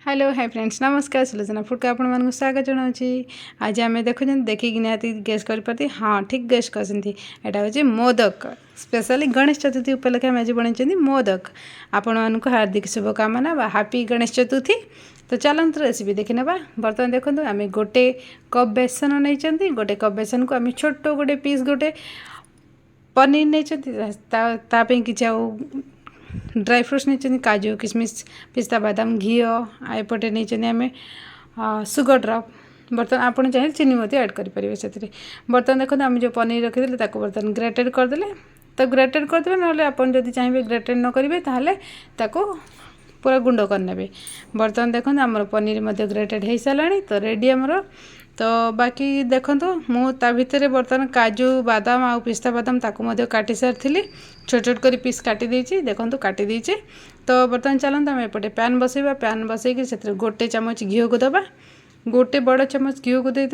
Hello hi friends नमस्कार Sulochana food को आपण स्वागत जनावि आज आम देखुं देखिक निहाती गेस कर हाँ ठीक गेस कर हूँ मोदक स्पेशली गणेश चतुर्थी उपलक्षे आम आज बनाई मोदक आपण मानक हार्दिक शुभकामना बा हैप्पी गणेश चतुर्थी। तो चलते रेसिपी देखी ना बर्तमान देखो आम गोटे कप बेसन नहीं गोटे कप बेसन को आम छोट गोटे पीस गोटे पनीर नहीं कि ड्राई फ्रूट्स नहीं काजू किशमिश पिस्ता बादाम घी एपटे नहीं आम सुगर ड्रप बर्तमान आपड़ चाहिए चीनी ऐड करेंगे से बर्तमान देखो आम जो पनीर रखी बर्तमान ग्रेटेड करदे तो ग्रेटेड करदे ना आप चाहिए ग्रेटेड न करेंगे ताको पूरा गुंड करने बर्तमान देखो आम पनीर ग्रेटेड हो सारा तो रेडी आमर तो बाकी देखो मुझे भितर बर्तमान काजू बादाम आ पिस्ता बादाम ताकू काटी सारी छोट छोट कर पीस काटी देछि देखो काटी देछि। तो बर्तमान चलते आम एपटे पैन बसैबा पैन बसैक से गोटे चामच घी को दबा गोटे बड़ चामच घी को दे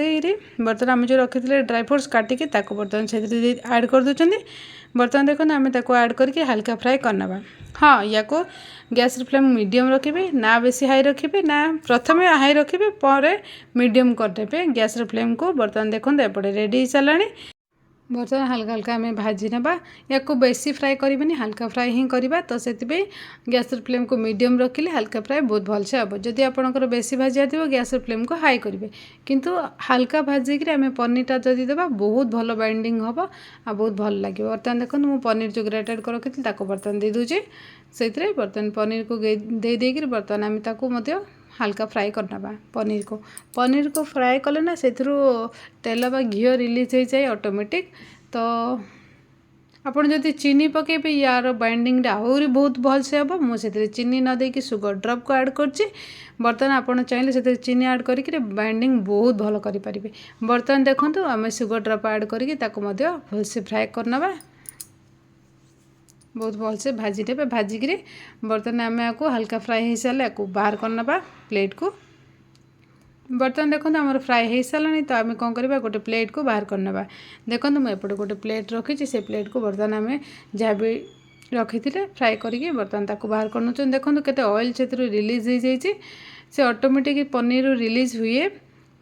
बर्तमान आम जो रखी थे ड्राई फ्रूट्स काटिकी बर्तमान से ऐड कर दूँ। बर्तमान देखो आम ऐड करके हल्का फ्राए करना। हाँ या को गैस फ्लेम मीडियम रखिए ना बेसी हाई रखिए ना प्रथम हाई रखिए पर मीडियम करदे गैस फ्लेम को। बर्तमान देखो एपटे रेडी हो सारा बर्तमान हल्का हल्का आम भाजी ना या को बेसी फ्राए करें हल्का फ्राए ही करवा तो से गैस फ्लेम को मीडियम रखिले हल्का फ्राए बहुत भलसे हम जदि आपंकर बेसी भाजिया थी गैस फ्लेम को हाई करेंगे किंतु हल्का भाजिक आम पनीरटा जदि देवा बहुत भल बाइंडिंग हम आ बहुत भल लगे। बर्तमान देखो मुझे पनीर जो ग्रेटेड कर रखी बर्तमान दे दूचे से बर्तमान पनीर को दे देकर बर्तमान आम ताकू हल्का फ्राए करना पनीर को फ्राए कले ना से तेल बा घी रिलीज हो जाए ऑटोमेटिक। तो आपड़ जदि चीनी पकेबे यार बाइंडिंग आहरी बहुत भल से हम मुझे चीनी न देकी सुगर ड्रप को ऐड करछि। बर्तमान आपड़ चाहिए से चीनी ऐड करके बाइंडिंग बहुत भल करें। बर्तमान देखो आम सुगर ड्रप ऐड करके भलसे फ्राए करना बहुत भल से भाजी ने भाजिक बर्तमान आम आपको हल्का फ्राए हो सारे आपको बाहर करना प्लेट को। बर्तमान देखो आम फ्राए हो सारा तो आम कौन करवा गोटे प्लेट को बाहर करना। देखो मुझे एपटे गोटे प्लेट रखी से प्लेट को बर्तमान आम जहाँ भी रखी थे फ्राए करके बर्तमान ताको बाहर कर देखो केते ऑयल से रिलीज हो जाए से ऑटोमेटिक पनीर रिलीज हुए।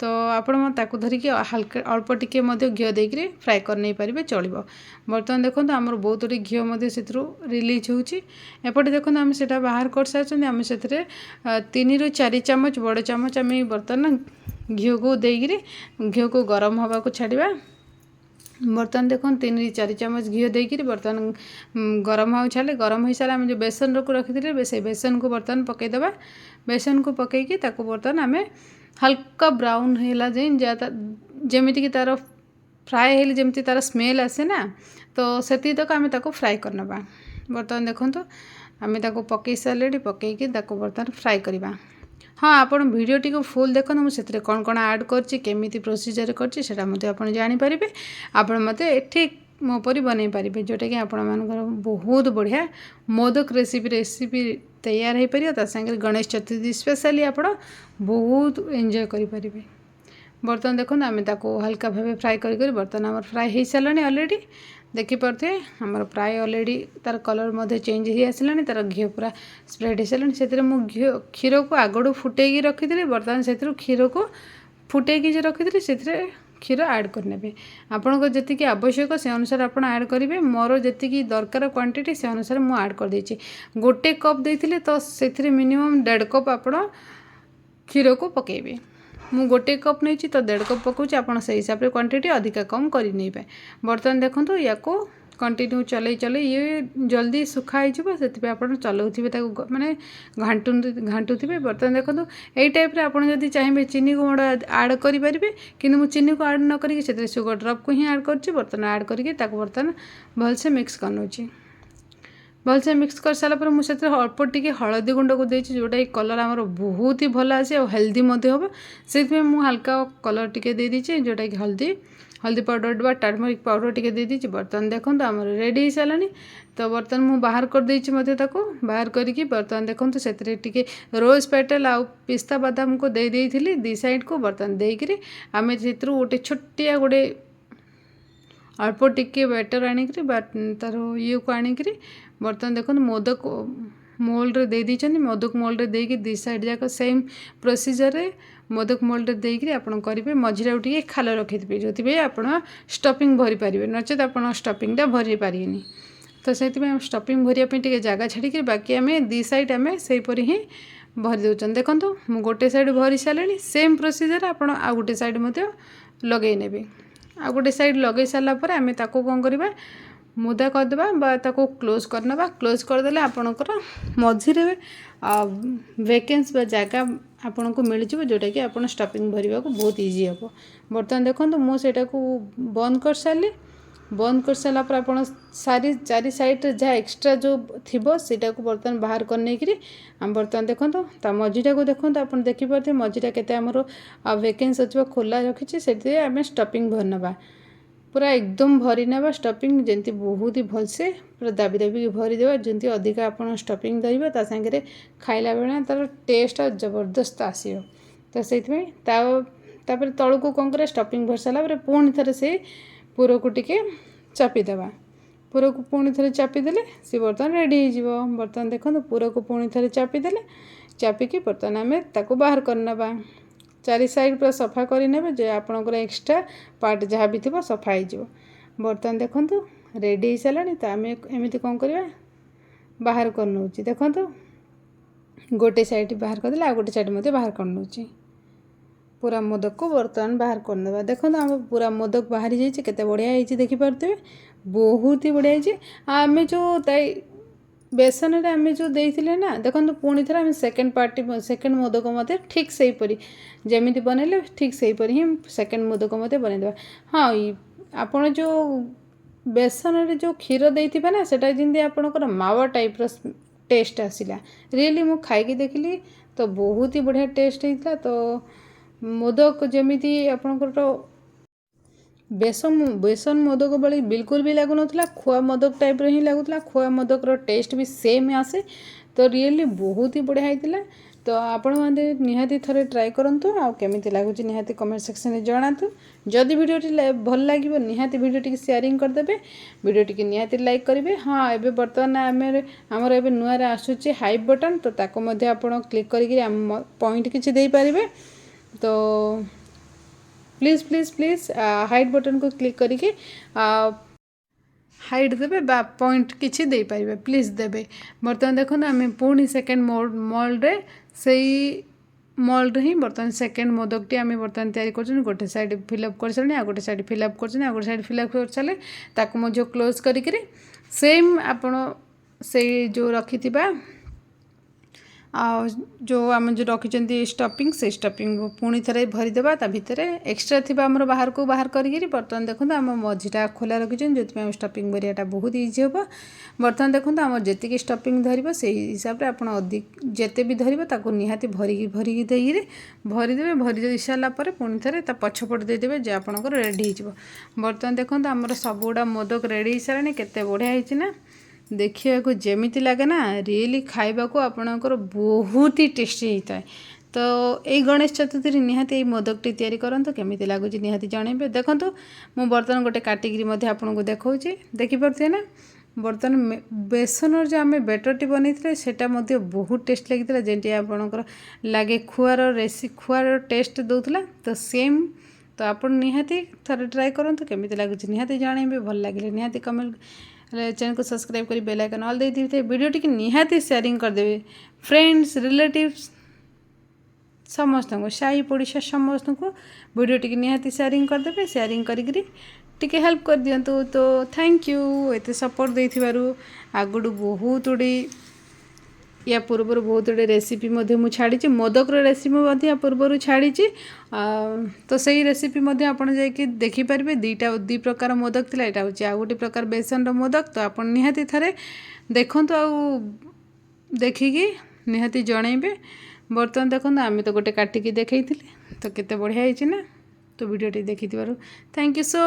तो आपण ताकू धरिकी हल्का अल्प टिके घी देकर फ्राए कर नहीं पारे चलो। बर्तमान देखो आमर बहुत गुटे घी से रिलीज होपटे देखो आम से बाहर कर सारी आम से 3 ରୁ 4 चामच बड़ चामच आम बर्तमान घी को देकर घी को गरम हवा को छाड़ा। बर्तमान देखो 3 ରୁ 4 चामच घी देकर बर्तमान गरम हो छाड़े गरम हो सारा आम जो बेसन को रखी थे से बेसन को बर्तमान पकईदे बेसन को पकईकी बर्तमान आम हल्का ब्राउन है जमीक तार फ्राए हेले जमी तार स्मेल आसे ना तो से तक आम फ्राए करना। बर्तमान देखो आम पकई सारे पकईकी बर्तमान फ्राए करवा। हाँ आप भिडियोटी को फुल देखो मुझे कौन कौन ऐड करमी प्रोसीजर कर जानीपारे आप मत ठीक मोपरी बनई पारे जोटा कि आपण मान बहुत बढ़िया मोदक रेसिपी तैयार हो पार सागर गणेश चतुर्थी स्पेशली आप बहुत एंजॉय करें। बर्तमान देखो आम हल्का भाव फ्राए कर बर्तमान आम फ्राए हो सारे ऑलरेडी देखिपे आमर प्राय ऑलरेडी तार कलर चेंज हो आसला तार घी पूरा स्प्रेड हो सारे से मुझे क्षीर को आगड़ू फुटे रखी थी बर्तमान से क्षीर को फुटे जो रखी थी से क्षीर ऐड करने आपको जी आवश्यक से अनुसार आप ऐड करेंगे मोर जी दरकार क्वांटिटी से अनुसार मुझे ऐड कर देछि। गोटे कप देते तो से मिनिमम 1.5 कप आप क्षीर को पकेबे मु गोटे कप नहीं तो 1.5 कप पकाऊँ आप से हिसाब से क्वांटिटी अधिका कम कर नहीं पाए। बर्तमान देखो या कंटिन्यू चल ये जल्दी सुखा हो से आप चलाऊे माने घाटुवे। बर्तमान देखो यही टाइप आप चाहिए चीनी को ऐड करेंगे कि मुझे चीनी को ऐड न करी सुगर ड्रप को ही ऐड कर बर्तमान ऐड करके बर्तमान भलसे मिक्स कर भलसे मिक्स कर सारापर मुझे अल्प टी हलदी गुंड को देती जोटा कि कलर आमर बहुत ही भल आसे और हेल्दी हम से हल्का कलर टी दे दीजिए जोटा कि हल्दी पाउडर बा टर्मरिक पाउडर टी दे दीजिए। बर्तमान देखो आमर रेडी हो सारा तो बर्तमान मुझे बाहर कर देछि बाहर करके बर्तमान देखो से रोज पेटल आ पिस्ता बादाम को दे देइथिली दी साइड को बर्तमान देकर आम से गोटे छोटिया गोटे अल्प टिके बैटर आनिक तार ये को आनिक बर्तमान देखो मोदक मोल्ड दे दीचंदी मोदक मोल्ड देकी दी साइड जाक सेम प्रोसीजर रे मोदक मोल्ड देकी आपण करेंगे मझीरा टे खाल रखिथे जो आप स्टफिंग भरी पारे नचेत आप स्टफिंगटा भरी पारे तो से स्टफिंग भरवाई जगह छाड़ी बाकी आम दी साइड आम सेपरी ही भरी दौरान देखो मु गोटे साइड भरी सारे सेम प्रोसीजर आप गोटे साइड लगे ने आ गोटे साइड लगे सारापर आम कौन करवा मुदा करदे ताको क्लोज करना क्लोज करदे आपणकर मझीरे वैकेंस जगह आपन को मिल जोटा कि आप स्टफिंग भरवा को बहुत इजी हे बर्तमान देखो मुझे बंद कर सारे बंद कर सारापर आप सारी चारि साइड जहाँ एक्सट्रा जो थी सीटा को बर्तमान बाहर करने आम बर्तमान देखो मझीटा को देखो आप देखिपे मझीटा के वैकेंस अच्छे खोला रखी से आम स्टफिंग भर ना पूरा एकदम भरी ना स्टफिंग जमी बहुत ही भलसे पूरा दाबी दाबी भरीदे जमी अधिका आप स्टफिंग धरवे सागे खाइला बेले तार टेस्ट जबरदस्त आसो तो से तलू को कौन कर स्टफिंग भर सारापर पुणी थे से पुर को टिके चापीदे पुर को पुणी थे चापीदे सी बर्तमान रेडी हो बर्तमान देखो पुर को पुणी थे चापीदे चापिकी बर्तमान आम ताको बाहर करना चारि साइड पूरा सफा करने जे आपणकर एक्सट्रा पार्ट जहाँ भी थी सफा हो बर्तमान देखो रेडी हो सारे तो आम एमती कौन करवा बाहर कर नौ देखो गोटे साइड बाहर करदे आ गोटे साइड बाहर कर नौ पूरा मोदक को बर्तमान बाहर करने देखो आम पूरा मोदक बाहरी जाइए केते बढ़िया होती देखिपे बहुत ही बढ़िया होती आम जो बेसन रे आम जो देते ना देखो पुणी थे आम सेकेंड पार्टी सेकेंड मोदक मत ठीक से हीपरी जमी बनइले ठीक से हीपरी ही सेकेंड मोदक मत बनईदे हाँ आपण जो बेसन रे जो क्षीर देते ना सेटा जमी आपणकर मावा टाइप टेस्ट आसला रियली मु खाई देखली तो बहुत ही बढ़िया टेस्ट होता तो मोदक जमी आपणकर बेसन मोदक बड़ी बिल्कुल भी लगुन खोआ मोदक टाइप ही लगुला खोआ मोदक टेस्ट भी सेम आसे तो रियली बहुत ही बढ़िया होता तो आपण मैंने निहाती थरे ट्राए करंतु आ केमिति लागुची निहाती कमेंट सेक्शन में जणातु जदि वीडियोटी भल लागिवो निहाती वीडियोटी शेयरिंग करदेबे वीडियोटी निहाती लाइक करेंगे हाँ एबे बर्तमान आमर एबे नुआरे आसुची हाइप बटन तो ताको मध्ये आपण क्लिक करिकि पॉइंट किछि देई पारिबे तो please please please height button को क्लिक करके हाइट देबे बा पॉइंट किछि दे पाइबे प्लीज़ देबे बर्तमान देखो आम पुणी सेकेंड मोल्ड रे सेई मोल्ड ही बर्तमान सेकेंड मोदकटी आम बर्तमान तैयारी कर गोटे साइड फिलअप कर सारे आ गोटे साइड फिलअप कर आ गोटे साइड फिलअप कर सारे ताको मो क्लोज करिकरी सेम आपण से जो रखि जो आम जो रखी स्टफिंग से स्टफिंग पुणी थे भरीदे ता भितर एक्सट्रा थी आम बाहर को बाहर करी बर्तमान देखो आम मझीटा खोला रखी जो स्टफिंग भरियाटा बहुत इजी हे बर्तमान देखो आम जी स्टफिंग धर से हिसाब से आप अधिक जिते भी धरब ताको निहाती भरिकी देरी भरीदे भरी सारापर पुणी थे पछपट देदेवे जे आपंकर रेडी हो बर्तमान देखो आमर सबुगुड़ा मोदक रेडी हो सारे केते बढ़िया होना देखिए जमीती लगे ना रियली खाइबा को आपणकर बहुत ही टेस्टी होता है तो यही गणेश चतुर्थी निहाती मोदकटी तैयारी करंतु केमिति लागुची निहाती जणेबे देखंतु मु बर्तमान गोटे काटिकी मध्ये आपनको देखाउची देखि परथे ना बर्तमान बेसन जो आम बेटरटी बनई सेटा मध्ये बहुत टेस्ट लगी जेंटी आपणकर लगे खुआर टेस्ट दौला तो सेम तो आप निहाती थरे ट्राए करंतु केमिति लागुची निहाती जणेबे भल लागिले निहाती कमेंट चैनल को सब्सक्राइब करी बेल आइकन ऑल दे दी वीडियो टी निहाती शेयरिंग करदेवे फ्रेंड्स रिलेटिव्स समस्त को साई पड़ोसा समस्त को वीडियो टी निहाती शेयरिंग करदेवे शेयरिंग करी टिके हेल्प कर दियंतु तो थैंक यू एते सपोर्ट देथिबारु आगुडू बहुत उडी या पूर्वर बहुत गुड़े रेसिपी मुझे छाड़ी मोदक रेसिपी या पूर्वर छाड़ी तो सही रेसिपी आपड़ जा देखिपारे दी प्रकार मोदक थी यहाँ हूँ आ गोटे प्रकार बेसन मोदक तो आप निहाती थे देखु देखिकी निहाती जनइबे बर्तमान देखो आम तो गोटे काटिकी देखी तो केते बढ़िया होना तो वीडियो देखी थैंक यू सो